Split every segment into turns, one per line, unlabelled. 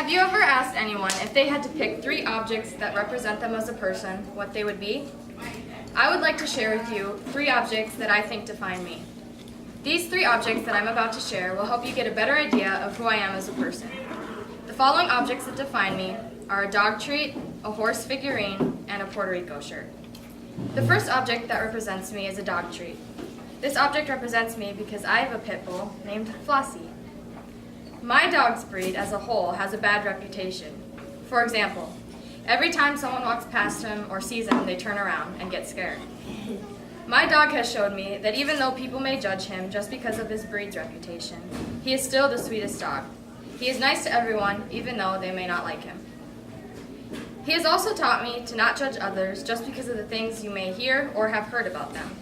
Have you ever asked anyone if they had to pick 3 objects that represent them as a person, what they would be? I would like to share with you 3 objects that I think define me. These 3 objects that I'm about to share will help you get a better idea of who I am as a person. The following objects that define me are a dog treat, a horse figurine, and a Puerto Rico shirt. The first object that represents me is a dog treat. This object represents me because I have a pit bull named Flossie. My dog's breed as a whole has a bad reputation. For example, every time someone walks past him or sees him, they turn around and get scared. My dog has showed me that even though people may judge him just because of his breed's reputation, he is still the sweetest dog. He is nice to everyone, even though they may not like him. He has also taught me to not judge others just because of the things you may hear or have heard about them.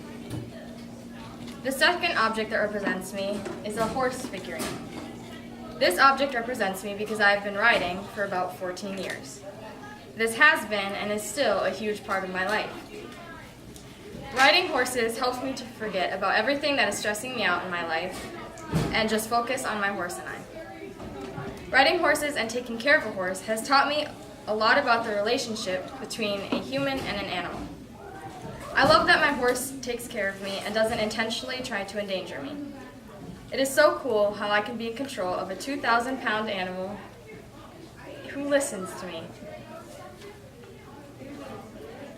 The second object that represents me is a horse figurine. This object represents me because I have been riding for about 14 years. This has been and is still a huge part of my life. Riding horses helps me to forget about everything that is stressing me out in my life and just focus on my horse and I. Riding horses and taking care of a horse has taught me a lot about the relationship between a human and an animal. I love that my horse takes care of me and doesn't intentionally try to endanger me. It is so cool how I can be in control of a 2,000-pound animal who listens to me.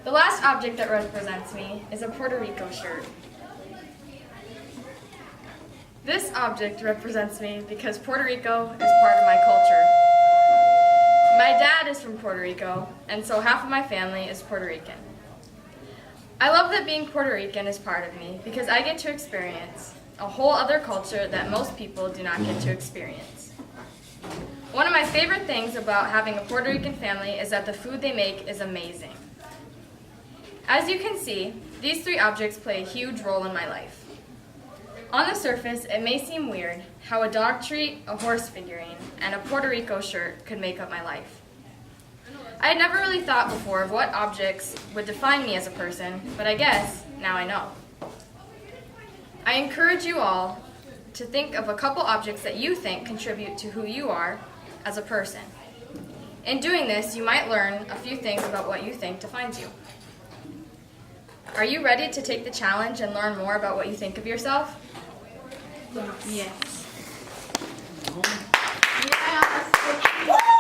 The last object that represents me is a Puerto Rico shirt. This object represents me because Puerto Rico is part of my culture. My dad is from Puerto Rico, and so half of my family is Puerto Rican. I love that being Puerto Rican is part of me because I get to experience a whole other culture that most people do not get to experience. One of my favorite things about having a Puerto Rican family is that the food they make is amazing. As you can see, these 3 objects play a huge role in my life. On the surface, it may seem weird how a dog treat, a horse figurine, and a Puerto Rico shirt could make up my life. I had never really thought before of what objects would define me as a person, but I guess now I know. I encourage you all to think of a couple objects that you think contribute to who you are as a person. In doing this, you might learn a few things about what you think defines you. Are you ready to take the challenge and learn more about what you think of yourself?
Yes.
Yes.